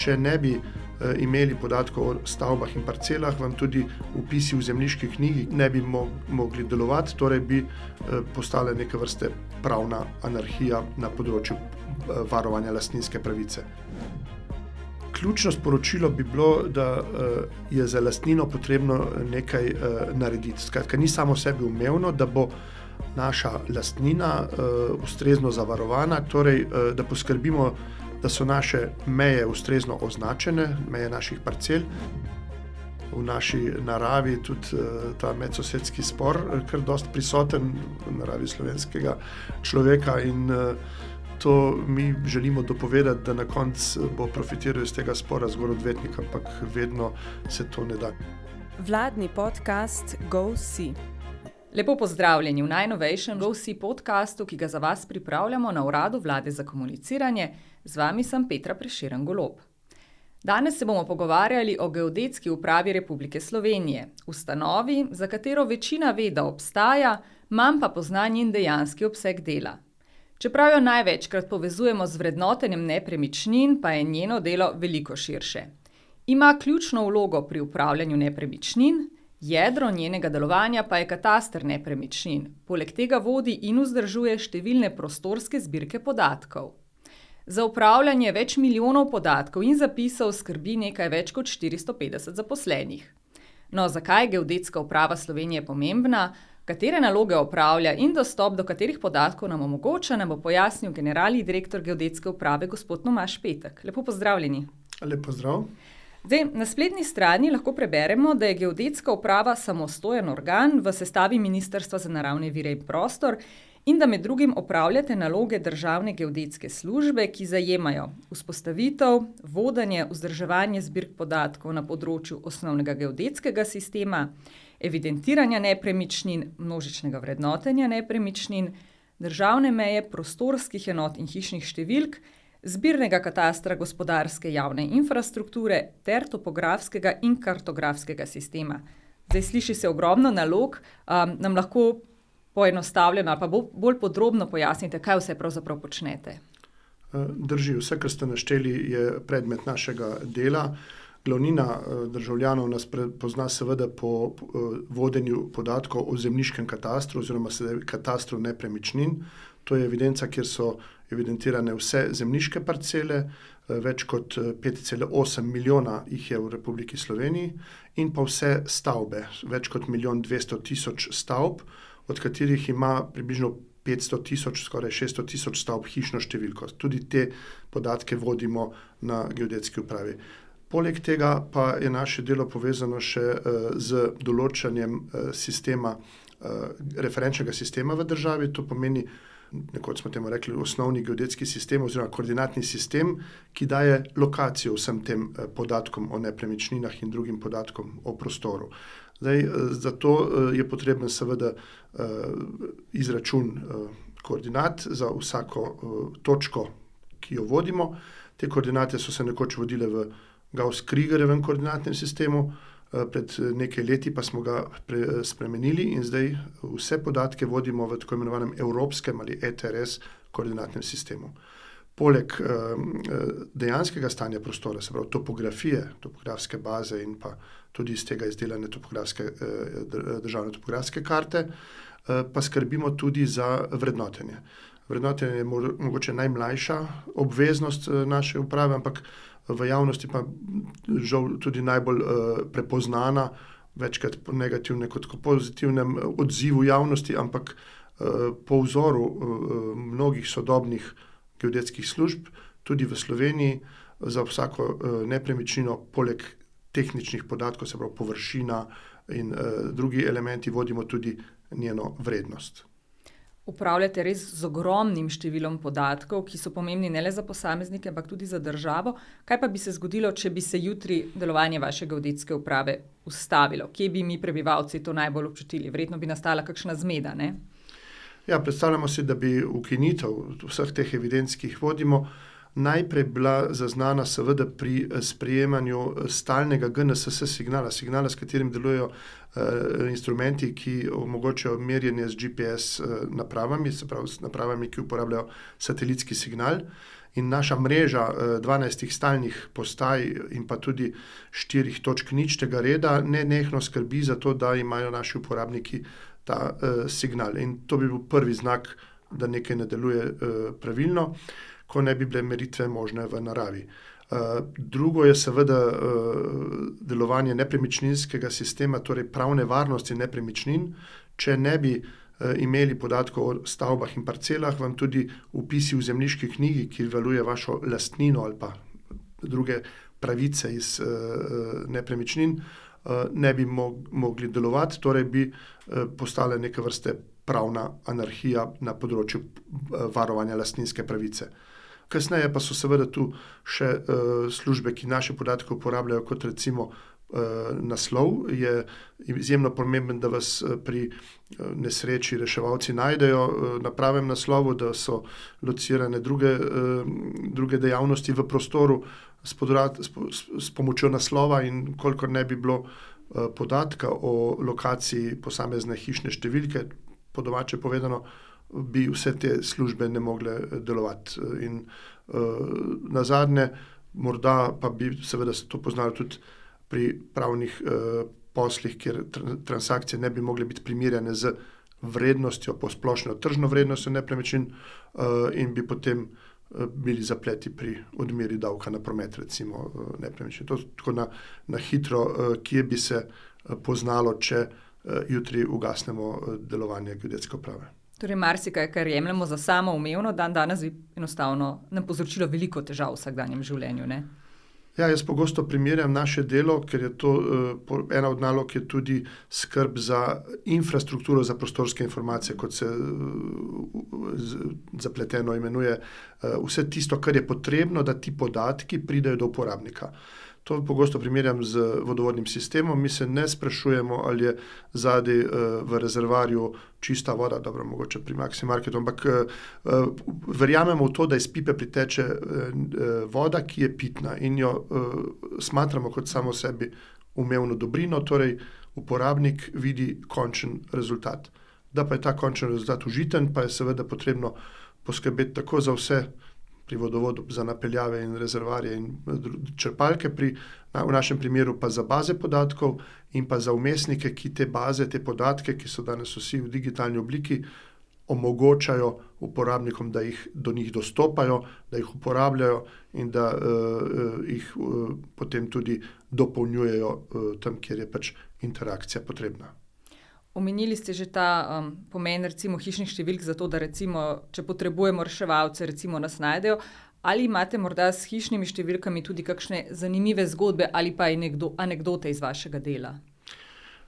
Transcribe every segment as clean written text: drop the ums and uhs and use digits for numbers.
če ne bi imeli podatkov o stavbah in parcelah, vam tudi vpisi v zemljiški knjigi ne bi mogli delovati, torej bi postala neke vrste pravna anarhija na področju varovanja lastninske pravice. Ključno sporočilo bi bilo, da je za lastnino potrebno nekaj narediti. Skratka, ni samo sebi umevno, da bo naša lastnina ustrezno zavarovana, torej da poskrbimo, da so naše meje ustrezno označene, meje naših parcel. V naši naravi tudi ta medsosedski spor, kar dosti prisoten v naravi slovenskega človeka in to mi želimo dopovedati, da na koncu bo profitiral iz tega spora zgolj odvetnik, ampak vedno se to ne da. Vladni podcast GoSee. Lepo pozdravljeni v najnovejšem GoSee podcastu, ki ga za vas pripravljamo na Uradu Vlade za komuniciranje. Z vami sem Petra Prešeren Golob. Danes se bomo pogovarjali o Geodetski upravi Republike Slovenije, ustanovi, za katero večina ve, da obstaja, manj pa pozna njen dejanski obseg dela. Čeprav jo največkrat povezujemo z vrednotenjem nepremičnin, pa je njeno delo veliko širše. Ima ključno vlogo pri upravljanju nepremičnin, jedro njenega delovanja pa je kataster nepremičnin. Poleg tega vodi in vzdržuje številne prostorske zbirke podatkov. Za upravljanje več milijonov podatkov in zapisov skrbi nekaj več kot 450 zaposlenih. No, zakaj je Geodetska uprava Slovenije pomembna? Katere naloge opravlja in dostop do katerih podatkov nam omogoča, nam bo pojasnil generalni direktor Geodetske uprave gospod Tomaž Petek. Lepo pozdravljeni. Lep pozdrav. Zdaj, na spletni strani lahko preberemo, da je Geodetska uprava samostojen organ v sestavi Ministrstva za naravne vire in prostor in da med drugim opravljate naloge Državne geodetske službe, ki zajemajo vzpostavitev, vodenje, vzdrževanje zbirk podatkov na področju osnovnega geodetskega sistema, evidentiranja nepremičnin, množičnega vrednotenja nepremičnin, državne meje, prostorskih enot in hišnih številk, zbirnega katastra gospodarske javne infrastrukture ter topografskega in kartografskega sistema. Zdaj sliši se ogromno nalog, nam lahko poenostavljeno ali pa bolj podrobno pojasnite, kaj vse pravzaprav počnete. Drži, vse, kar ste našteli, je predmet našega dela. Glavnina državljanov nas pozna seveda po vodenju podatkov o zemljiškem katastru oziroma katastru nepremičnin. To je evidenca, kjer so evidentirane vse zemljiške parcele, več kot 5,8 milijona jih je v Republiki Sloveniji, in pa vse stavbe, več kot 1.200.000 stavb, od katerih ima približno 500.000, skoraj 600.000 stavb hišno številko. Tudi te podatke vodimo na Geodetski upravi. Poleg tega pa je naše delo povezano še z določanjem referenčnega sistema v državi. To pomeni, nekoč smo temu rekli, osnovni geodetski sistem oziroma koordinatni sistem, ki daje lokacijo vsem tem podatkom o nepremičninah in drugim podatkom o prostoru. Zdaj, zato je potreben seveda izračun koordinat za vsako točko, ki jo vodimo. Te koordinate so se nekoč vodile v Gauss-Krügerjevem koordinatnem sistemu, pred nekaj leti pa smo ga spremenili in zdaj vse podatke vodimo v tako imenovanem evropskem ali ETRS koordinatnem sistemu. Poleg dejanskega stanja prostora, se pravi topografije, topografske baze in pa tudi iz tega izdelane državne topografske karte, pa skrbimo tudi za vrednotenje. Vrednotenje je mogoče najmlajša obveznost naše uprave, ampak v javnosti pa žal tudi najbolj prepoznana, večkrat po negativnem kot pozitivnem odzivu javnosti, ampak po vzoru mnogih sodobnih geodetskih služb, tudi v Sloveniji, za vsako nepremičnino, poleg tehničnih podatkov, se pravi površina in drugi elementi, vodimo tudi njeno vrednost. Upravljate res z ogromnim številom podatkov, ki so pomembni ne le za posameznike, ampak tudi za državo. Kaj pa bi se zgodilo, če bi se jutri delovanje vaše geodetske uprave ustavilo? Kje bi mi prebivalci to najbolj občutili? Verjetno bi nastala kakšna zmeda, ne? Ja, predstavljamo si, da bi ukinitev vseh teh evidenc, ki jih vodimo, najprej bila zaznana seveda pri sprejemanju stalnega GNSS signala, s katerim delujejo instrumenti, ki omogočajo merjenje z GPS napravami, se pravi s napravami, ki uporabljajo satelitski signal. In naša mreža 12 stalnih postaj in pa tudi 4 točk ničnega reda nenehno skrbi za to, da imajo naši uporabniki ta signal. In to bi bil prvi znak, da nekaj ne deluje pravilno, ko ne bi bile meritve možne v naravi. Drugo je seveda delovanje nepremičninskega sistema, torej pravne varnosti nepremičnin. Če ne bi imeli podatkov o stavbah in parcelah, vam tudi vpisi v zemljiški knjigi, ki valuje vašo lastnino ali pa druge pravice iz nepremičnin, ne bi mogli delovati, torej bi postale neke vrste pravna anarhija na področju varovanja lastninske pravice. Kasneje pa so seveda tu še službe, ki naše podatke uporabljajo kot recimo naslov. Je izjemno pomemben, da vas pri nesreči reševalci najdejo na pravem naslovu, da so locirane druge dejavnosti v prostoru s pomočjo naslova, in kolikor ne bi bilo podatka o lokaciji posamezne hišne številke, po domače povedano, bi vse te službe ne mogle delovati. In nazadnje, morda pa bi seveda se to poznalo tudi pri pravnih poslih, kjer transakcije ne bi mogle biti primerjane z vrednostjo, posplošeno tržno vrednostjo nepremičnin, in bi potem bili zapleti pri odmeri davka na promet, recimo nepremičnin. To tako na hitro, kje bi se poznalo, če jutri ugasnemo delovanje geodetske uprave. Torej, marsikaj, kar jemljemo za samoumevno, danes bi enostavno nam povzročilo veliko težav v vsakdanjem življenju, ne? Ja, jaz pogosto primerjam naše delo, ker je to ena od nalog, je tudi skrb za infrastrukturo za prostorske informacije, kot se zapleteno imenuje. Vse tisto, kar je potrebno, da ti podatki pridejo do uporabnika. To pogosto primerjam z vodovodnim sistemom. Mi se ne sprašujemo, ali je zadaj v rezervarju čista voda, dobro, mogoče pri Maximarketu, ampak verjamemo v to, da iz pipe priteče voda, ki je pitna, in jo smatramo kot samo sebi umevno dobrino, torej uporabnik vidi končen rezultat. Da pa je ta končen rezultat užiten, pa je seveda potrebno poskrbeti tako za vse pri vodovodu, za napeljave in rezervarje in črpalke, v našem primeru pa za baze podatkov in pa za vmesnike, ki te baze, te podatke, ki so danes vsi v digitalni obliki, omogočajo uporabnikom, da do njih dostopajo, da jih uporabljajo in da jih potem tudi dopolnjujejo tam, kjer je pač interakcija potrebna. Omenili ste že ta pomen recimo hišnih številk za to, da recimo, če potrebujemo reševalce, recimo nas najdejo. Ali imate morda s hišnimi številkami tudi kakšne zanimive zgodbe ali pa anekdote iz vašega dela?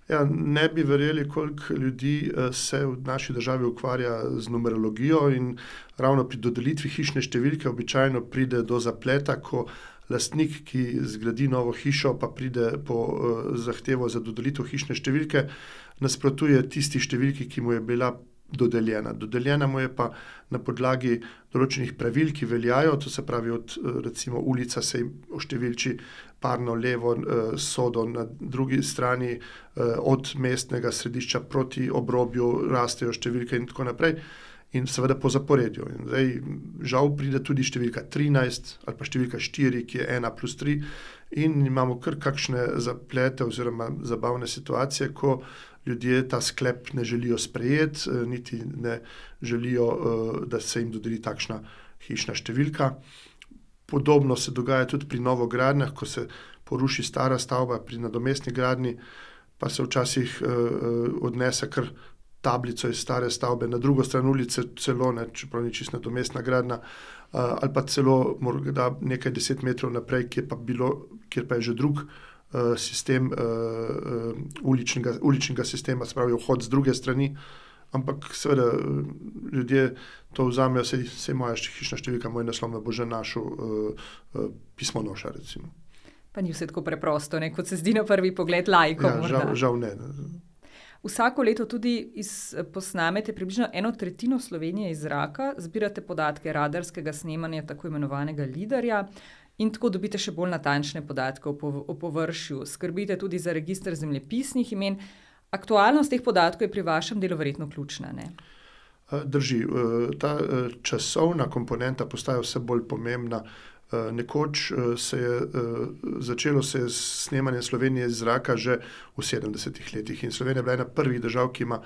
Ja, ne bi verjeli, koliko ljudi se v naši državi ukvarja z numerologijo, in ravno pri dodelitvi hišne številke običajno pride do zapleta, ko lastnik, ki zgradi novo hišo, pa pride po zahtevo za dodelitev hišne številke, nasprotuje tisti številki, ki mu je bila dodeljena. Dodeljena mu je pa na podlagi določenih pravil, ki veljajo, to se pravi, od recimo ulica se oštevilči parno levo, sodo na drugi strani, od mestnega središča proti obrobju rastejo številke in tako naprej. In seveda po zaporedju. In zdaj, žal pride tudi številka 13 ali pa številka 4, ki je 1+3, in imamo kar kakšne zaplete oziroma zabavne situacije, ko ljudje ta sklep ne želijo sprejeti, niti ne želijo, da se jim dodeli takšna hišna številka. Podobno se dogaja tudi pri novogradnjah, ko se poruši stara stavba pri nadomestni gradnji, pa se včasih odnese kar tablico iz stare stavbe na drugo stran ulice, celo, čeprav ni čisto nadomestna gradnja, ali pa celo morda nekaj 10 metrov naprej, kjer pa je že drug sistem uličnega sistema, se pravi vhod z druge strani, ampak seveda ljudje to vzamejo, saj moja hišna številka, moj naslov me bo že našel pismonoša, recimo. Pa ni vse tako preprosto, ne, kot se zdi na prvi pogled laikom. Ja, žal ne. Vsako leto tudi posnamete približno 1/3 Slovenije iz zraka, zbirate podatke radarskega snemanja, tako imenovanega lidarja, in tako dobite še bolj natančne podatke o površju. Skrbite tudi za register zemljepisnih imen. Aktualnost teh podatkov je pri vašem delu verjetno ključna, ne? Drži, ta časovna komponenta postaja vse bolj pomembna. Nekoč se je začelo snemanje Slovenije iz zraka že v 70. letih in Slovenija je bila ena prvih držav, ki ima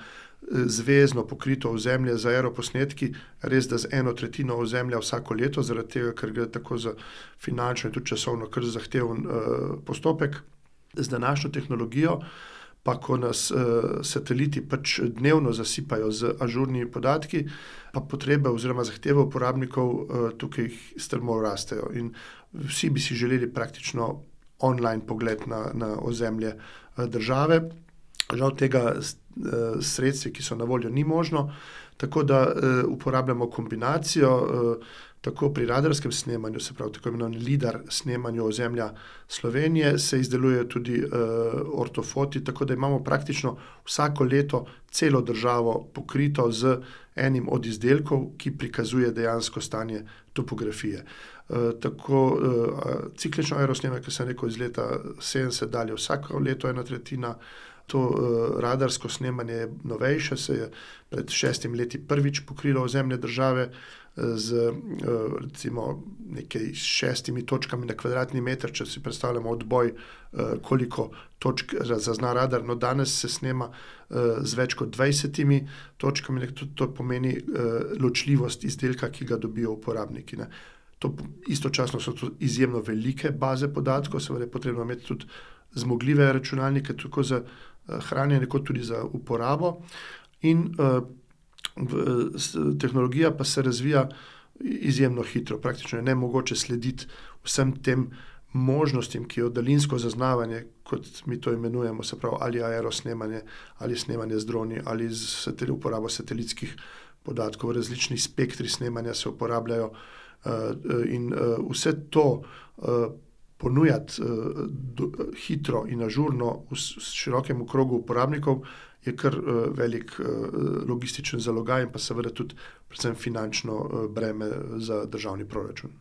zvezno pokrito ozemlje z aeroposnetki, res da z 1/3 ozemlja vsako leto, zaradi tega, ker gre tako za finančno in tudi časovno kar zahteven postopek. Z današnjo tehnologijo pa ko nas sateliti pač dnevno zasipajo z ažurnimi podatki, pa potrebe oziroma zahteve uporabnikov tukaj strmo rastejo. In vsi bi si želeli praktično online pogled na ozemlje države. Žal tega sredstvi, ki so na voljo, ni možno, tako da uporabljamo kombinacijo tako pri radarskem snemanju, se pravi tako imenovani lidar snemanju ozemlja Slovenije, se izdelujejo tudi ortofoti, tako da imamo praktično vsako leto celo državo pokrito z enim od izdelkov, ki prikazuje dejansko stanje topografije. Tako ciklično aerosnemanje, ki sem rekel, iz leta 70 dalje vsako leto 1/3, to radarsko snemanje je novejše, se je pred 6 leti prvič pokrilo ozemlje države z recimo nekaj 6 točkami na kvadratni meter, če si predstavljamo odboj, koliko točk zazna radar. No, danes se snema z več kot 20 točkami, to pomeni ločljivost izdelka, ki ga dobijo uporabniki. Istočasno so to izjemno velike baze podatkov, seveda je potrebno imeti tudi zmogljive računalnike, tako za hranjenje kot tudi za uporabo. In tehnologija pa se razvija izjemno hitro. Praktično je nemogoče slediti vsem tem možnostim, ki jo daljinsko zaznavanje, kot mi to imenujemo, se pravi ali aerosnemanje, ali snemanje z droni, ali z uporabo satelitskih podatkov, različni spektri snemanja se uporabljajo in vse to ponujati hitro in ažurno v širokemu krogu uporabnikov je kar velik logističen zalogaj in pa seveda tudi predvsem finančno breme za državni proračun.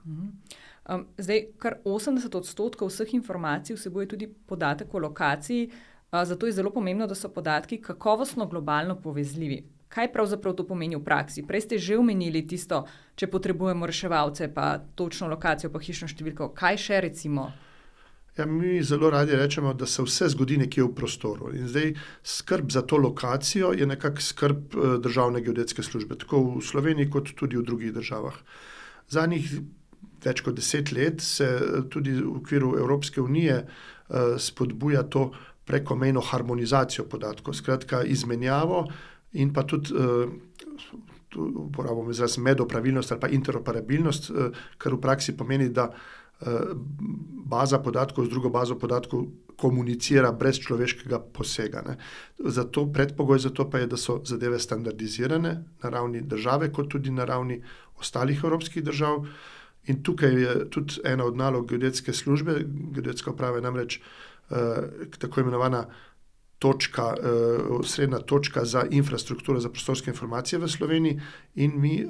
Zdaj, kar 80% vseh informacij vsebuje tudi podatek o lokaciji, zato je zelo pomembno, da so podatki kakovostno globalno povezljivi. Kaj pravzaprav to pomeni v praksi? Prej ste že omenili tisto, če potrebujemo reševalce, pa točno lokacijo, pa hišno številko. Kaj še recimo? Ja, mi zelo radi rečemo, da se vse zgodi nekje v prostoru. In zdaj skrb za to lokacijo je nekako skrb Državne geodetske službe, tako v Sloveniji kot tudi v drugih državah. Zadnjih več kot 10 let se tudi v okviru Evropske unije spodbuja to prekomejno harmonizacijo podatkov, skratka izmenjavo in pa tudi uporabljamo izraz medopravilnost ali pa interoperabilnost, kar v praksi pomeni, da baza podatkov z drugo bazo podatkov komunicira brez človeškega posega. Predpogoj za to pa je, da so zadeve standardizirane na ravni države, kot tudi na ravni ostalih evropskih držav. In tukaj je tudi ena od nalog geodetske službe, geodetska uprava je namreč tako imenovana srednja točka za infrastrukturo za prostorske informacije v Sloveniji in mi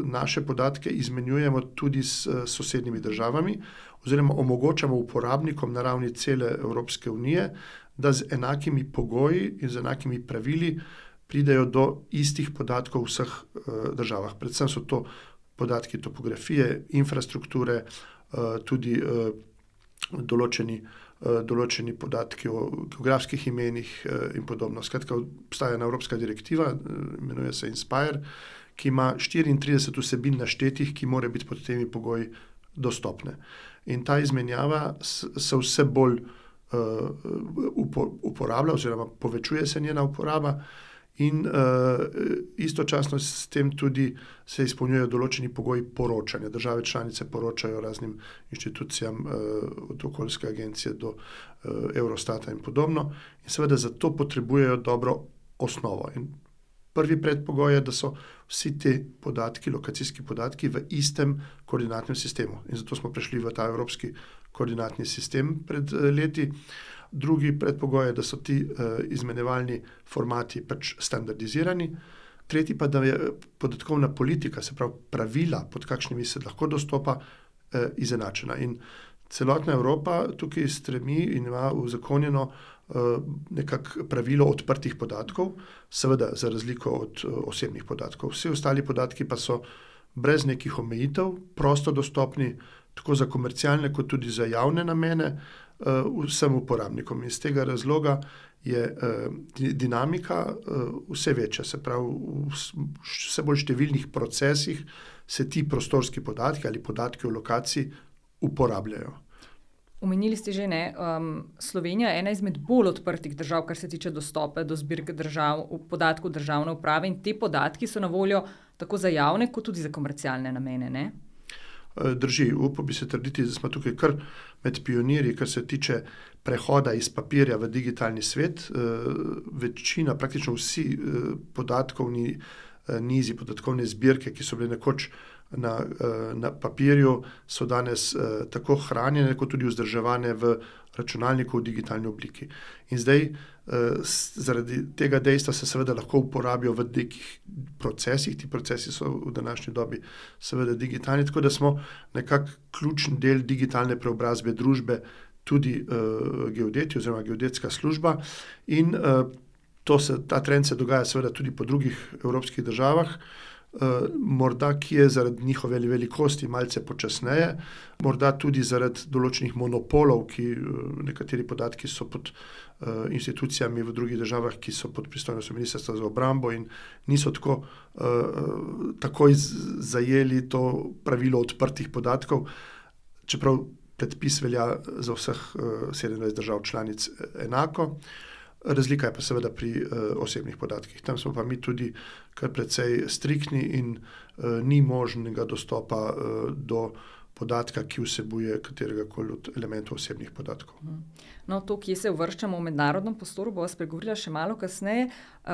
naše podatke izmenjujemo tudi s sosednjimi državami oziroma omogočamo uporabnikom na ravni cele Evropske unije, da z enakimi pogoji in z enakimi pravili pridejo do istih podatkov v vseh državah. Predvsem so to podatki topografije, infrastrukture, tudi določeni podatki o geografskih imenih in podobno. Skratka, obstaja ena evropska direktiva, imenuje se Inspire, ki ima 34 vsebin naštetih, ki mora biti pod temi pogoji dostopne. In ta izmenjava se vse bolj uporablja oziroma povečuje se njena uporaba in istočasno s tem tudi se izpolnjujejo določeni pogoji poročanja. Države članice poročajo raznim inštitucijam od okoljske agencije do Eurostata in podobno in seveda za to potrebujejo dobro osnovo. In prvi predpogoj je, da so vsi ti podatki, lokacijski podatki v istem koordinatnem sistemu in zato smo prešli v ta evropski koordinatni sistem pred leti. Drugi predpogoj je, da so ti izmenjevalni formati pač standardizirani. Tretji pa, da je podatkovna politika, se pravi pravila, pod kakšnimi se lahko dostopa, izenačena. In Celotna Evropa tukaj stremi in ima uzakonjeno nekako pravilo odprtih podatkov, seveda za razliko od osebnih podatkov. Vsi ostali podatki pa so brez nekih omejitev, prosto dostopni, tako za komercialne kot tudi za javne namene vsem uporabnikom. Iz tega razloga je dinamika vse večja, se pravi v vse bolj številnih procesih se ti prostorski podatki ali podatki o lokaciji uporabljajo. Omenili ste že, Slovenija je ena izmed bolj odprtih držav, kar se tiče dostopa do zbirk podatkov državne uprave in te podatki so na voljo tako za javne, kot tudi za komercialne namene, ne? Drži, upal bi se trditi, da smo tukaj kar med pionirji, kar se tiče prehoda iz papirja v digitalni svet. Večina, praktično vsi podatkovni nizi, podatkovne zbirke, ki so bile nekoč na papirju, so danes tako hranjene, kot tudi vzdrževane v računalniku v digitalni obliki. In zdaj zaradi tega dejstva se seveda lahko uporabijo v nekih procesih, ti procesi so v današnji dobi seveda digitalni, tako da smo nekako ključni del digitalne preobrazbe družbe tudi geodeti oziroma geodetska služba in ta trend se dogaja seveda tudi po drugih evropskih državah, morda kje zaradi njihove velikosti malce počasneje, morda tudi zaradi določenih monopolov, ki nekateri podatki so pod institucijami v drugih državah, ki so pod pristojnostjo Ministrstva za obrambo in niso takoj zajeli to pravilo odprtih podatkov, čeprav predpis velja za vseh 27 držav članic enako. Razlika je pa seveda pri osebnih podatkih. Tam smo pa mi tudi kar precej striktni in ni možnega dostopa do podatka, ki vsebuje kateregakoli od elementov osebnih podatkov. No, to, kje se uvrščamo v mednarodnem prostoru, bo vas spregovorila še malo kasneje.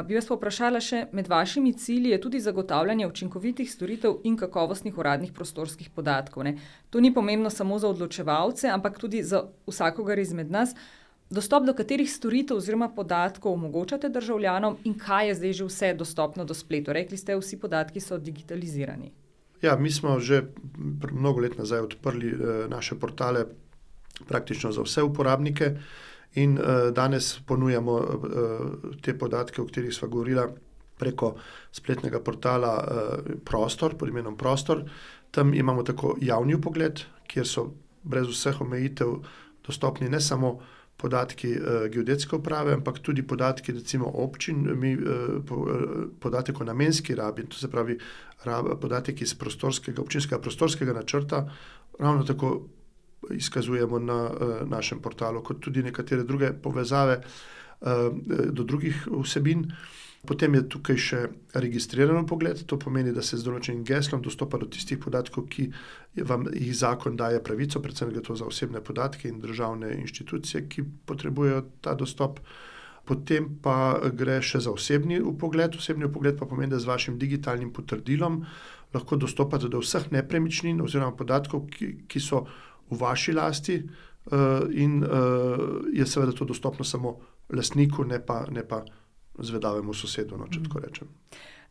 Bi vas pa vprašala še, med vašimi cilji je tudi zagotavljanje učinkovitih storitev in kakovostnih uradnih prostorskih podatkov, ne? To ni pomembno samo za odločevalce, ampak tudi za vsakogar izmed nas. Dostop do katerih storitev oziroma podatkov omogočate državljanom in kaj je zdaj že vse dostopno do spletu? Rekli ste, vsi podatki so digitalizirani. Ja, mi smo že mnogo let nazaj odprli naše portale praktično za vse uporabnike in danes ponujamo te podatke, o katerih sva govorila, preko spletnega portala Prostor, pod imenom Prostor. Tam imamo tako javni vpogled, kjer so brez vseh omejitev dostopni ne samo podatki geodetske uprave, ampak tudi podatki recimo občin, podatek o namenski rabi, to se pravi podatek iz občinskega prostorskega načrta, ravno tako izkazujemo na našem portalu, kot tudi nekatere druge povezave do drugih vsebin. Potem je tukaj še registriran vpogled, to pomeni, da se z določenim geslom dostopa do tistih podatkov, ki vam jih zakon daje pravico, predvsem gre to za osebne podatke in državne inštitucije, ki potrebujejo ta dostop. Potem pa gre še za osebni vpogled. Osebni vpogled pa pomeni, da z vašim digitalnim potrdilom lahko dostopate do vseh nepremičnin oziroma podatkov, ki so v vaši lasti in je seveda to dostopno samo lastniku, ne pa zvedavemu sosedu, če tako rečem.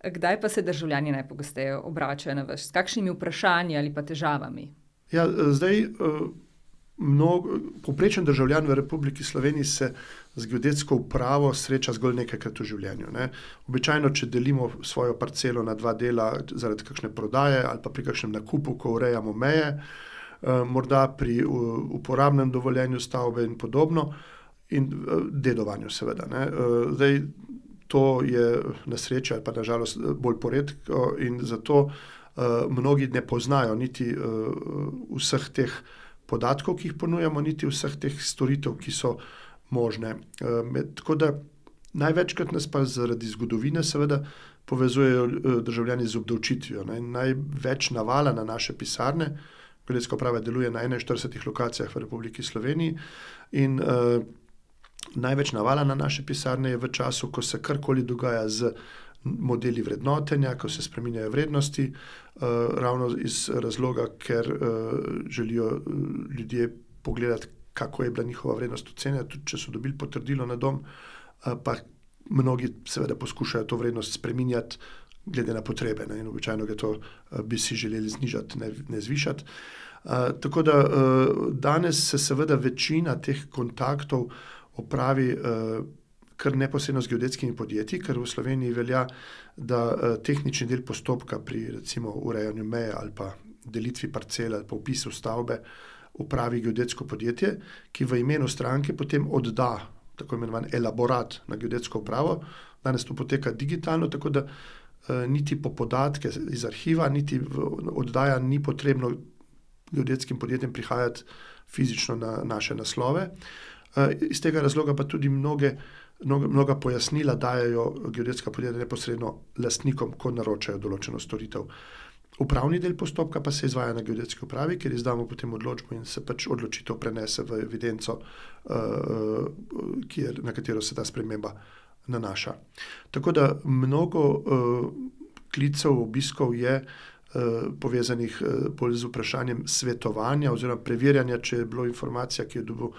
Kdaj pa se državljani najpogosteje obračajo na vas? S kakšnimi vprašanji ali pa težavami? Ja, zdaj povprečen državljan v Republiki Sloveniji se z geodetsko upravo sreča zgolj nekajkrat v življenju, ne. Običajno, če delimo svojo parcelo na dva dela zaradi kakšne prodaje ali pa pri kakšnem nakupu, ko urejamo meje, morda pri uporabnem dovoljenju stavbe in podobno, in dedovanju seveda, ne. Zdaj, to je na srečo ali pa na žalost bolj poredko in zato mnogi ne poznajo niti vseh teh podatkov, ki jih ponujamo, niti vseh teh storitev, ki so možne. Tako da največkrat nas pa zaradi zgodovine seveda povezujejo državljani z obdavčitvijo, ne. Največ navala na naše pisarne, geodetska uprava deluje na 41 lokacijah v Republiki Sloveniji in največ navala na naše pisarne je v času, ko se karkoli dogaja z modeli vrednotenja, ko se spreminjajo vrednosti, ravno iz razloga, ker želijo ljudje pogledati, kako je bila njihova vrednost ocenjena, tudi če so dobili potrdilo na dom, pa mnogi seveda poskušajo to vrednost spreminjati glede na potrebe, ne, in običajno ga to bi si želeli znižati, ne zvišati. Tako da danes se seveda večina teh kontaktov opravi kar neposredno z geodetskimi podjetji, ker v Sloveniji velja, da tehnični del postopka pri recimo urejanju meje ali pa delitvi parcele ali pa vpisu stavbe upravi geodetsko podjetje, ki v imenu stranke potem odda tako imenovan elaborat na geodetsko upravo. Danes to poteka digitalno, tako da niti po podatke iz arhiva, niti oddaja ni potrebno geodetskim podjetjem prihajati fizično na naše naslove. Iz tega razloga pa tudi mnoga pojasnila dajejo geodetska podjetja neposredno lastnikom, ko naročajo določeno storitev. Upravni del postopka pa se izvaja na geodetski upravi, kjer izdamo potem odločbo in se pač odločitev prenese v evidenco, na katero se ta sprememba nanaša. Tako da mnogo klicev, obiskov je povezanih bolj z vprašanjem svetovanja oziroma preverjanja, če je bila informacija, ki je dobil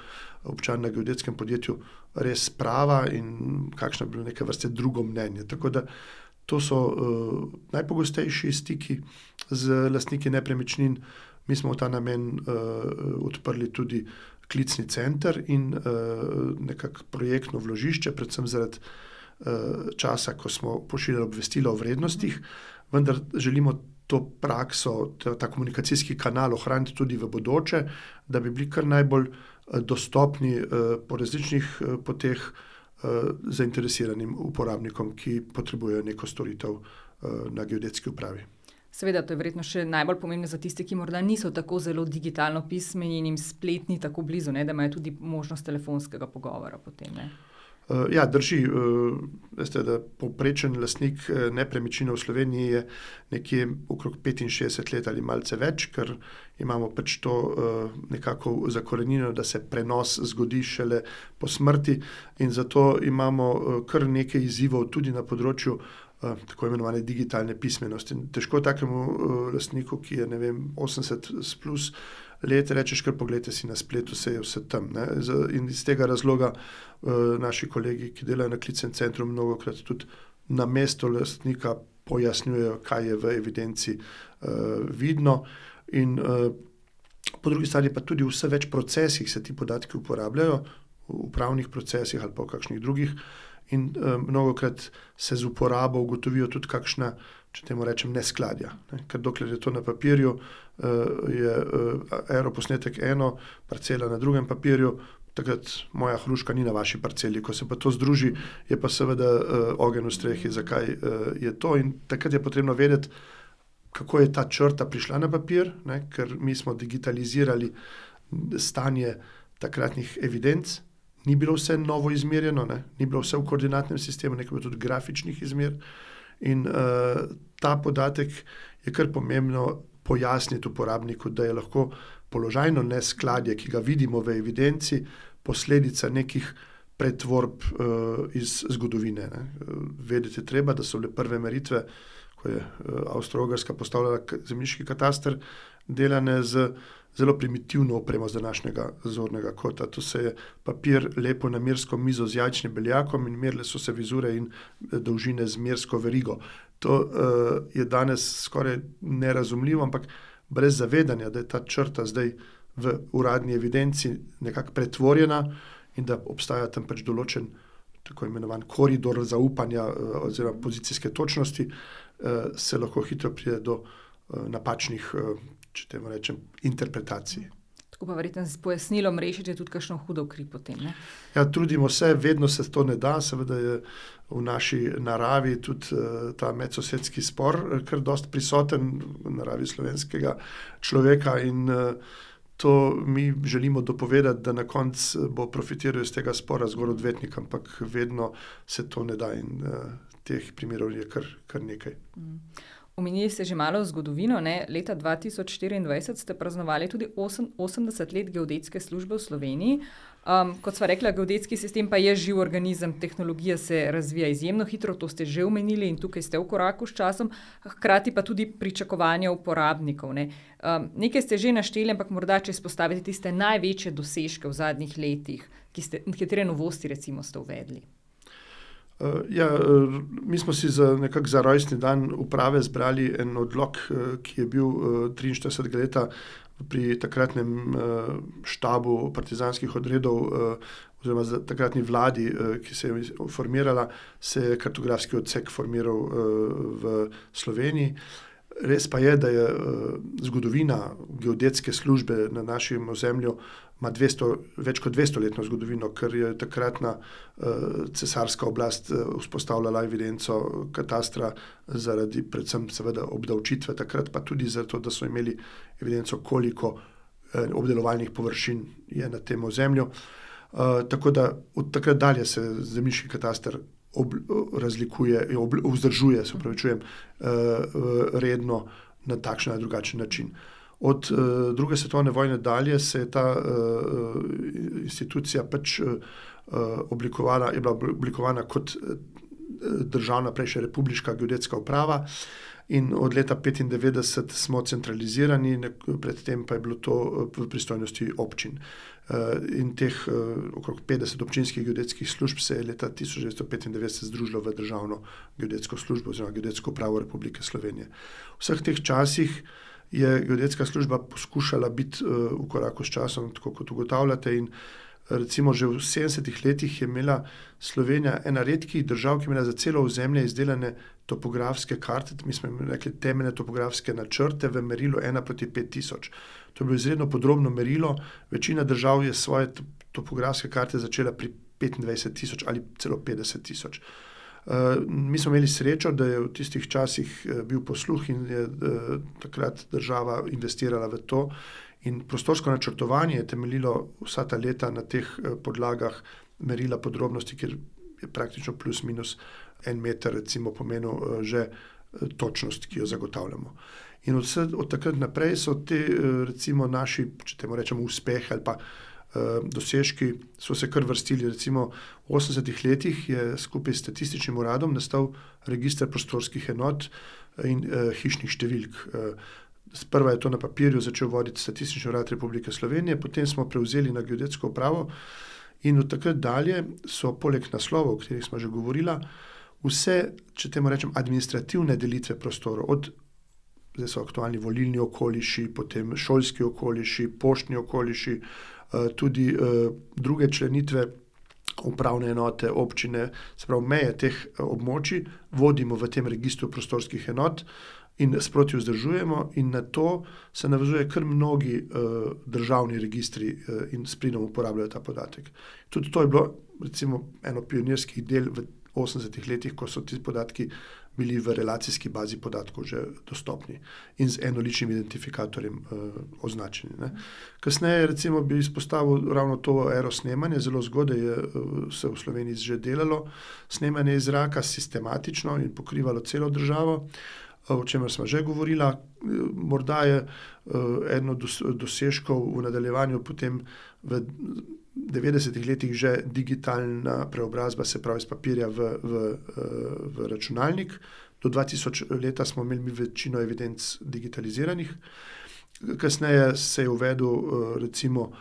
občan na geodetskem podjetju, res prava in kakšno je bilo neke vrste drugo mnenje. Tako da to so najpogostejši stiki z lastniki nepremičnin. Mi smo v ta namen odprli tudi klicni center in nekako projektno vložišče, predvsem zaradi časa, ko smo pošiljali obvestila o vrednostih, vendar želimo to prakso, ta komunikacijski kanal ohraniti tudi v bodoče, da bi bili kar najbolj dostopni po različnih poteh zainteresiranim uporabnikom, ki potrebujejo neko storitev na geodetski upravi. Seveda, to je verjetno še najbolj pomembno za tiste, ki morda niso tako zelo digitalno pismeni in jim splet ni tako blizu, ne, da imajo tudi možnost telefonskega pogovora potem, ne? Ja, drži. Veste, da povprečen lastnik nepremičnine v Sloveniji je nekje okrog 65 let ali malce več, ker imamo pač to nekako zakorenjeno, da se prenos zgodi šele po smrti in zato imamo kar nekaj izzivov tudi na področju tako imenovane digitalne pismenosti. Težko takemu lastniku, ki je, 80 plus let, rečeš, kar pogledajte si na spletu, se je vse tam, ne? In iz tega razloga naši kolegi, ki delajo na klicnem centru, mnogokrat tudi na mesto lastnika pojasnjujejo, kaj je v evidenci vidno. In po drugi strani pa tudi v vse več procesih se ti podatki uporabljajo, v upravnih procesih ali pa v kakšnih drugih. In mnogokrat se z uporabo ugotovijo tudi kakšna, če temu rečem, neskladja. Ne? Ker dokler je to na papirju, je aeroposnetek eno, parcela na drugem papirju, takrat moja hruška ni na vaši parceli. Ko se pa to združi, je pa seveda ogenj v strehi, zakaj je to. In takrat je potrebno vedeti, kako je ta črta prišla na papir, ne? Ker mi smo digitalizirali stanje takratnih evidenc. Ni bilo vse novo izmerjeno, ne? Ni bilo vse v koordinatnem sistemu, nekaj tudi grafičnih izmer. In ta podatek je kar pomembno pojasniti uporabniku, da je lahko položajno neskladje, ki ga vidimo v evidenci, posledica nekih pretvorb iz zgodovine. Ne? Vedeti je treba, da so bile prve meritve, ko je Avstro-Ogrska postavljala zemljiški kataster, delane z zelo primitivno opremo z današnjega zornega kota. To se je papir lepo na mersko mizo z jajčnim beljakom in merile so se vizure in dolžine z mersko verigo. To je danes skoraj nerazumljivo, ampak brez zavedanja, da je ta črta zdaj v uradni evidenci nekako pretvorjena in da obstaja tam pač določen tako imenovan koridor zaupanja oziroma pozicijske točnosti, se lahko hitro pride do napačnih, če temu rečem, interpretacij. Tako pa verjetno s pojasnilom rešite tudi kakšno hudo kri potem, ne? Ja, trudimo se, vedno se to ne da, seveda je v naši naravi tudi ta medsosedski spor kar dosti prisoten v naravi slovenskega človeka in to mi želimo dopovedati, da na koncu bo profitiral iz tega spora zgolj odvetnik, ampak vedno se to ne da in teh primerov je kar nekaj. Omenili ste že malo zgodovino, ne? Leta 2024 ste praznovali tudi 80 let geodetske službe v Sloveniji. Kot sva rekla, geodetski sistem pa je živ organizem, tehnologija se razvija izjemno hitro, to ste že omenili in tukaj ste v koraku s časom, hkrati pa tudi pričakovanja uporabnikov, ne? Nekaj ste že našteli, ampak morda če izpostavite tiste največje dosežke v zadnjih letih, katere novosti recimo ste uvedli. Mi smo si za rojstni dan uprave zbrali en odlok, ki je bil 43 leta pri takratnem štabu partizanskih odredov oziroma takratni vladi, ki se je formirala, se je kartografski odsek formiral v Sloveniji. Res pa je, da je zgodovina geodetske službe na našem ozemlju ima več kot 200-letno zgodovino, ker je takratna cesarska oblast vzpostavljala evidenco katastra zaradi predvsem seveda obdavčitve takrat, pa tudi zato, da so imeli evidenco, koliko obdelovalnih površin je na tem ozemlju. Tako da od takrat dalje se zemljiški kataster vzdržuje, redno na takšen ali drugačen način. Od druge svetovne vojne dalje se je ta institucija je bila oblikovana kot državna, prej še republiška geodetska uprava in od leta 1995 smo centralizirani, predtem pa je bilo to v pristojnosti občin. In teh okrog 50 občinskih geodetskih služb se je leta 1995 združilo v državno geodetsko službo oziroma geodetsko upravo Republike Slovenije. V vseh teh časih je geodetska služba poskušala biti v koraku s časom, tako kot ugotavljate, in recimo že v 70-ih letih je imela Slovenija ena redkih držav, ki je imela za celo ozemlje izdelane topografske karte, mi smo jim rekli temeljne topografske načrte v merilu 1:5000. To je bilo izredno podrobno merilo, večina držav je svoje topografske karte začela pri 25.000 ali celo 50.000. Mi smo imeli srečo, da je v tistih časih bil posluh in je takrat država investirala v to in prostorsko načrtovanje je temeljilo vsa ta leta na teh podlagah merila podrobnosti, kjer je praktično plus minus 1 meter recimo pomenil že točnost, ki jo zagotavljamo. In od takrat naprej so te recimo naši, če temu rečemo, uspehi ali pa dosežki so se kar vrstili. Recimo v 80-ih letih je skupaj s statističnim uradom nastal register prostorskih enot in hišnih številk. Sprva je to na papirju začel voditi Statistični urad Republike Slovenije, potem smo prevzeli na geodetsko upravo in od takrat dalje so poleg naslovov, o katerih smo že govorila, vse, če temu rečem, administrativne delitve prostorov, zdaj so aktualni volilni okoliši, potem šolski okoliši, poštni okoliši, tudi druge členitve, upravne enote, občine, se pravi meje teh območij, vodimo v tem registru prostorskih enot in sproti vzdržujemo in na to se navezuje kar mnogi državni registri in s pridom uporabljajo ta podatek. Tudi to je bilo recimo eno pionirskih del v 80-ih letih, ko so ti podatki bili v relacijski bazi podatkov že dostopni in z enoličnim identifikatorjem označeni. Ne. Kasneje recimo bi izpostavil ravno to aerosnemanje, zelo zgodaj je se v Sloveniji že delalo snemanje iz zraka sistematično in pokrivalo celo državo, o čemer smo že govorila. Morda je eno dosežkov v nadaljevanju potem v 90-ih letih že digitalna preobrazba, se pravi iz papirja v računalnik. Do 2000 leta smo imeli večino evidenc digitaliziranih. Kasneje se je uvedel recimo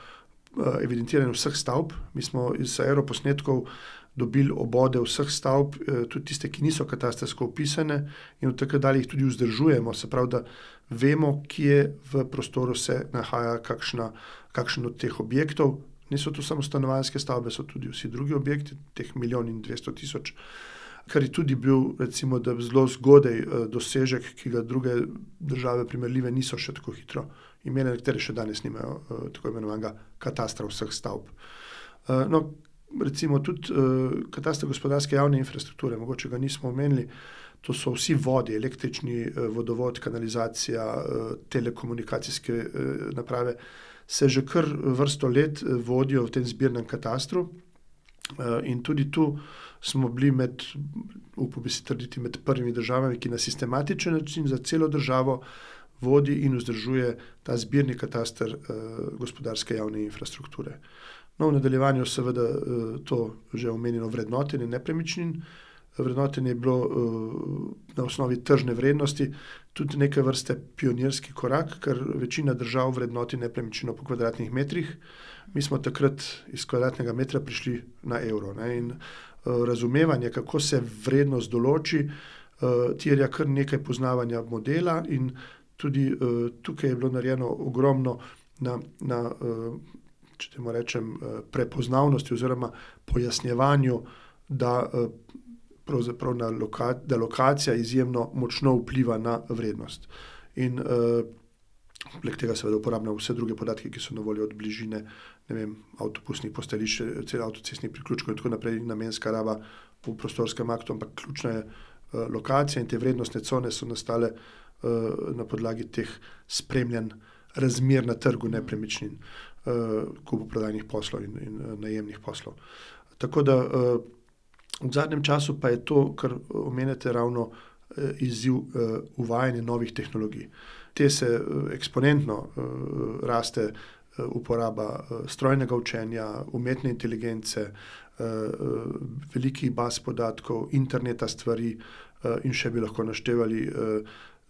evidentiranje vseh stavb. Mi smo iz aeroposnetkov dobili obode vseh stavb, tudi tiste, ki niso katastrsko opisane in od takrat dalje jih tudi vzdržujemo. Se pravi, da vemo, kje v prostoru se nahaja kakšen od teh objektov. Niso to samo stanovanjske stavbe, so tudi vsi drugi objekti, teh 1.200.000, kar je tudi bil recimo da zelo zgodaj dosežek, ki ga druge države primerljive niso še tako hitro imele, nekatere še danes nimajo tako imenovanega katastra vseh stavb. No, recimo tudi katastar gospodarske javne infrastrukture, mogoče ga nismo omenili, to so vsi vodi, električni vodovod, kanalizacija, telekomunikacijske naprave, se že kar vrsto let vodijo v tem zbirnem katastru in tudi tu smo bili upam bi si trditi, med prvimi državami, ki na sistematičen način za celo državo vodi in vzdržuje ta zbirni kataster gospodarske javne infrastrukture. No, v nadaljevanju seveda to že omenjeno vrednotenje nepremičnin. Vrednotenje je bilo na osnovi tržne vrednosti tudi neke vrste pionirski korak, ker večina držav vrednoti nepremičnino po kvadratnih metrih. Mi smo takrat iz kvadratnega metra prišli na evro. Ne? In razumevanje, kako se vrednost določi, terja kar nekaj poznavanja modela in tudi tukaj je bilo narejeno ogromno na če temu rečem, prepoznavnosti oziroma pojasnjevanju, da pravzaprav da lokacija izjemno močno vpliva na vrednost. In poleg tega seveda uporabljamo vse druge podatke, ki so na voljo od bližine, avtobusnih postajališč, avtocestnih priključkov in tako naprej, namenska raba v prostorskem aktu, ampak ključna je lokacija in te vrednostne cone so nastale na podlagi teh spremljanj razmer na trgu nepremičnin, kupoprodajnih poslov in najemnih poslov. Tako da v zadnjem času pa je to, kar omenjate, ravno izziv uvajanja novih tehnologij. Te se eksponentno raste uporaba strojnega učenja, umetne inteligence, velikih baz podatkov, interneta stvari in še bi lahko naštevali.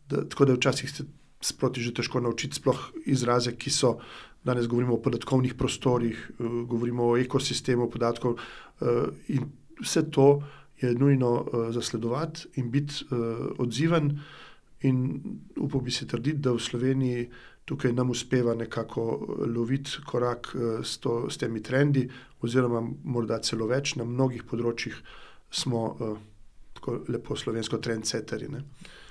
Tako da včasih se sproti že težko naučiti sploh izraze, ki so, danes govorimo o podatkovnih prostorih, govorimo o ekosistemu podatkov in vse to je nujno zasledovati in biti odziven in upal bi si trditi, da v Sloveniji tukaj nam uspeva nekako loviti korak s temi trendi oziroma morda celo več. Na mnogih področjih smo tako lepo slovensko trendsetterji, ne.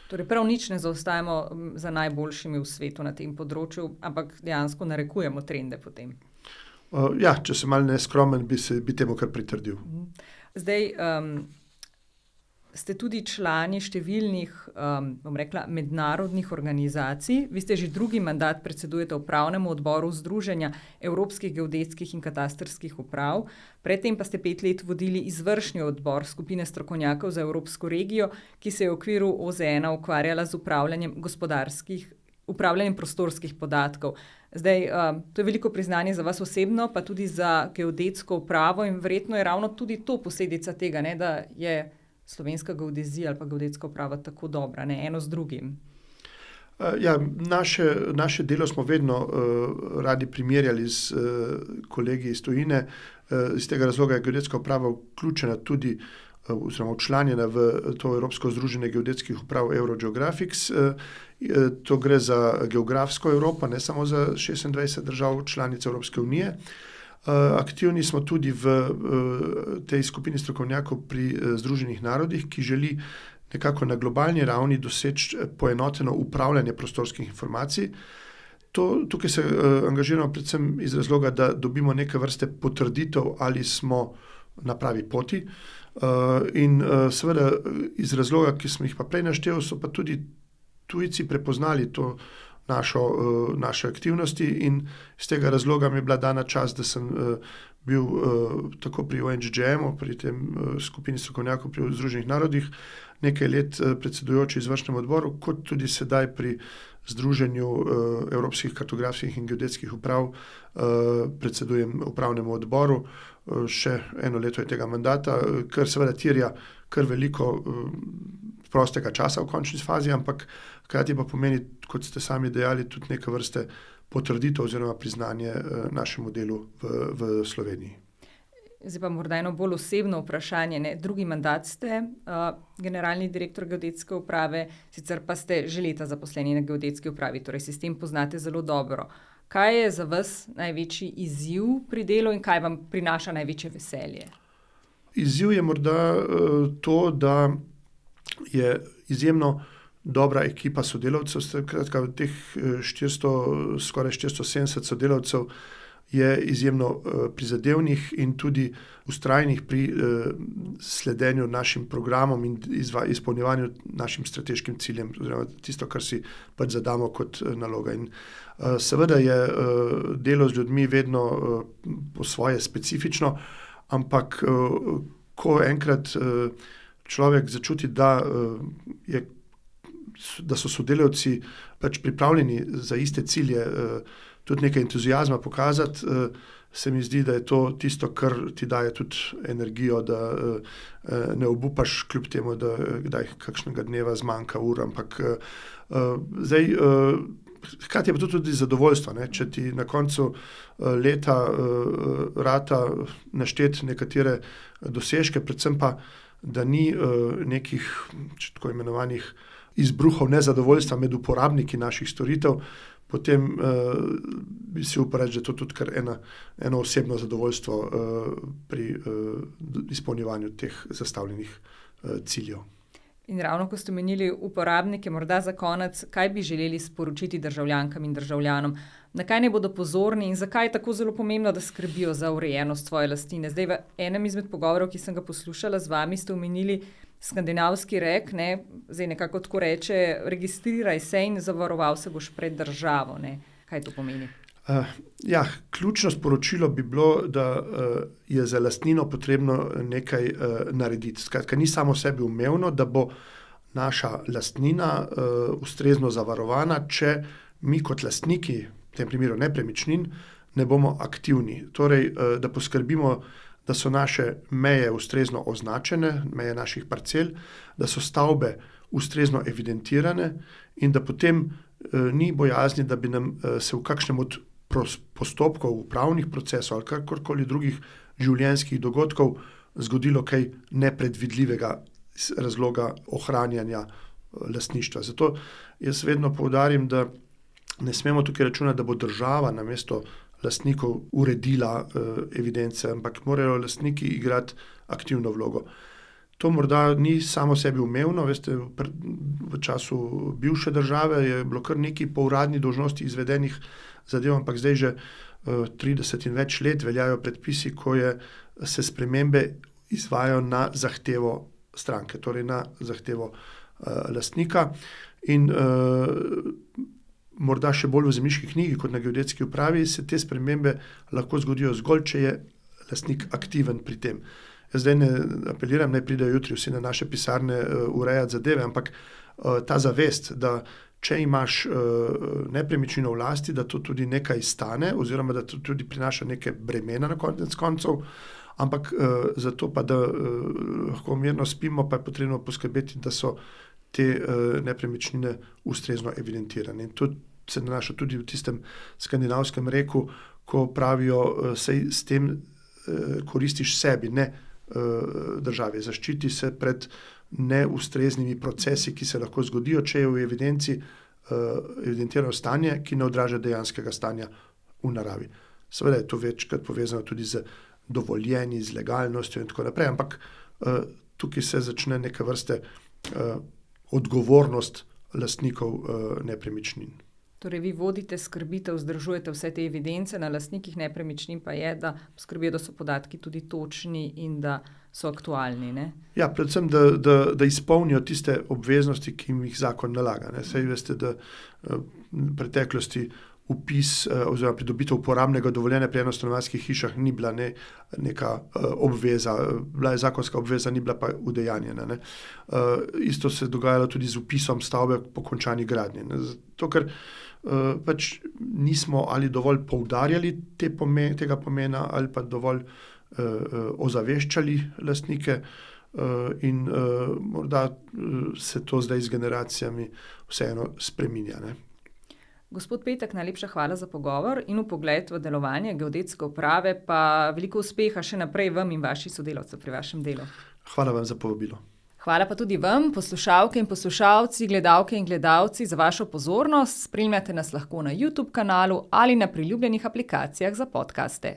Torej prav nič ne zaostajamo za najboljšimi v svetu na tem področju, ampak dejansko narekujemo trende potem. Ja, če sem malo neskromen, bi temu kar pritrdil. Zdaj, ste tudi člani številnih, mednarodnih organizacij. Vi ste že drugi mandat predsedujete upravnemu odboru Združenja evropskih geodetskih in katastrskih uprav. Predtem pa ste 5 let vodili izvršni odbor skupine strokovnjakov za Evropsko regijo, ki se je v okviru OZN ukvarjala z upravljanjem prostorskih podatkov. Zdaj, to je veliko priznanje za vas osebno, pa tudi za geodetsko upravo in verjetno je ravno tudi to posledica tega, ne, da je slovenska geodezija ali pa geodetska uprava tako dobra, ne, eno z drugim. Ja, naše delo smo vedno radi primerjali s kolegi iz tujine. Iz tega razloga je geodetska uprava vključena tudi oziroma včlanjena v to Evropsko združenje geodetskih uprav Eurogeographics. To gre za geografsko Evropo, ne samo za 26 držav članic Evropske unije. Aktivni smo tudi v tej skupini strokovnjakov pri Združenih narodih, ki želi nekako na globalni ravni doseči poenoteno upravljanje prostorskih informacij. Tukaj se angažiramo predvsem iz razloga, da dobimo neke vrste potrditev, ali smo na pravi poti. In seveda iz razloga, ki sem jih pa prej naštel, so pa tudi tujci prepoznali to naše aktivnosti in iz tega razloga mi je bila dana čast, da sem bil tako pri ONGGM-u, pri tem skupini strokovnjakov pri Združenih narodih, nekaj let predsedujoči izvršnemu odboru, kot tudi sedaj pri Združenju evropskih kartografskih in geodetskih uprav predsedujem upravnemu odboru. Še 1 leto je tega mandata, kar seveda terja kar veliko prostega časa v končni fazi, ampak hkrati pa pomeni, kot ste sami dejali, tudi neke vrste potrditev oziroma priznanje našemu delu v Sloveniji. Zdaj pa morda eno bolj osebno vprašanje, ne? Drugi mandat ste generalni direktor geodetske uprave, sicer pa ste že leta zaposleni na geodetski upravi, torej sistem poznate zelo dobro. Kaj je za vas največji izziv pri delu in kaj vam prinaša največje veselje? Izziv je morda to, da je izjemno dobra ekipa sodelavcev, skratka teh skoraj 470 sodelavcev je izjemno prizadevnih in tudi vztrajnih pri sledenju našim programom in izpolnjevanju našim strateškim ciljem, oziroma tisto, kar si pač zadamo kot naloga. In seveda je delo z ljudmi vedno po svoje specifično, ampak ko enkrat človek začuti, da so sodelavci pač pripravljeni za iste cilje, tudi nekaj entuziazma pokazati, se mi zdi, da je to tisto, kar ti daje tudi energijo, da ne obupaš kljub temu, da kdaj kakšnega dneva zmanjka ur, ampak zdaj hkrati je pa tudi zadovoljstvo, ne? Če ti na koncu leta rata našteti nekatere dosežke, predvsem pa, da ni nekih tako imenovanih izbruhov nezadovoljstva med uporabniki naših storitev, potem bi si upal reči, da je to tudi kar eno osebno zadovoljstvo pri izpolnjevanju teh zastavljenih ciljev. In ravno, ko ste omenili uporabnike, morda za konec, kaj bi želeli sporočiti državljankam in državljanom? Na kaj ne bodo pozorni in zakaj je tako zelo pomembno, da skrbijo za urejenost svoje lastnine? Zdaj, v enem izmed pogovorov, ki sem ga poslušala z vami, ste omenili skandinavski rek, ne? Zdaj nekako tako reče, registriraj se in zavaroval se boš pred državo. Ne? Kaj to pomeni? Ključno sporočilo bi bilo, da je za lastnino potrebno nekaj narediti. Skratka, ni samo sebi umevno, da bo naša lastnina ustrezno zavarovana, če mi kot lastniki, v tem primeru nepremičnin, ne bomo aktivni. Torej, da poskrbimo, da so naše meje ustrezno označene, meje naših parcel, da so stavbe ustrezno evidentirane in da potem ni bojazni, da bi nam se v kakšnem od postopkov, upravnih procesov ali kakorkoli drugih življenjskih dogodkov zgodilo kaj nepredvidljivega iz razloga ohranjanja lastništva. Zato jaz vedno poudarim, da ne smemo tukaj računati, da bo država namesto lastnikov uredila evidence, ampak morajo lastniki igrati aktivno vlogo. To morda ni samo sebi umevno, veste, v času bivše države je bilo kar nekaj po uradni dolžnosti izvedenih zadev, ampak zdaj že 30 in več let veljajo predpisi, ko se spremembe izvajajo na zahtevo stranke, torej na zahtevo lastnika in morda še bolj v zemljiški knjigi kot na geodetski upravi se te spremembe lahko zgodijo zgolj, če je lastnik aktiven pri tem. Jaz zdaj ne apeliram, naj pridejo jutri vsi na naše pisarne urejati zadeve, ampak ta zavest, da če imaš nepremičnino v lasti, da to tudi nekaj stane oziroma da to tudi prinaša neke bremena na konec koncev, ampak zato pa, da lahko mirno spimo, pa je potrebno poskrbeti, da so te nepremičnine ustrezno evidentirane. In to se nanaša tudi v tistem skandinavskem reku, ko pravijo, sej s tem koristiš sebi, ne državi. Zaščiti se pred neustreznimi procesi, ki se lahko zgodijo, če je v evidenci evidentirano stanje, ki ne odraža dejanskega stanja v naravi. Seveda je to večkrat povezano tudi z dovoljenji, z legalnostjo in tako naprej, ampak tukaj se začne neke vrste odgovornost lastnikov nepremičnin. Torej, vi vodite, skrbite, vzdržujete vse te evidence, na lastnikih nepremičnin pa je, da poskrbijo, da so podatki tudi točni in da so aktualni, ne? Ja, predvsem, da izpolnijo tiste obveznosti, ki jim jih zakon nalaga, ne? Saj veste, da v preteklosti vpis oziroma pridobitev uporabnega dovoljenja pri enostanovanjskih hišah ni bila neka obveza, bila je zakonska obveza, ni bila pa udejanjena, ne? Isto se je dogajalo tudi z vpisom stavbe po končani gradnji, ne? Zato, ker pač nismo ali dovolj poudarjali tega pomena ali pa dovolj ozaveščali lastnike in morda se to zdaj z generacijami vseeno spreminja, ne. Gospod Petek, najlepša hvala za pogovor in vpogled v delovanje geodetske uprave, pa veliko uspeha še naprej vam in vaši sodelavci pri vašem delu. Hvala vam za povabilo. Hvala pa tudi vam, poslušalke in poslušalci, gledalke in gledalci, za vašo pozornost. Spremljate nas lahko na YouTube kanalu ali na priljubljenih aplikacijah za podcaste.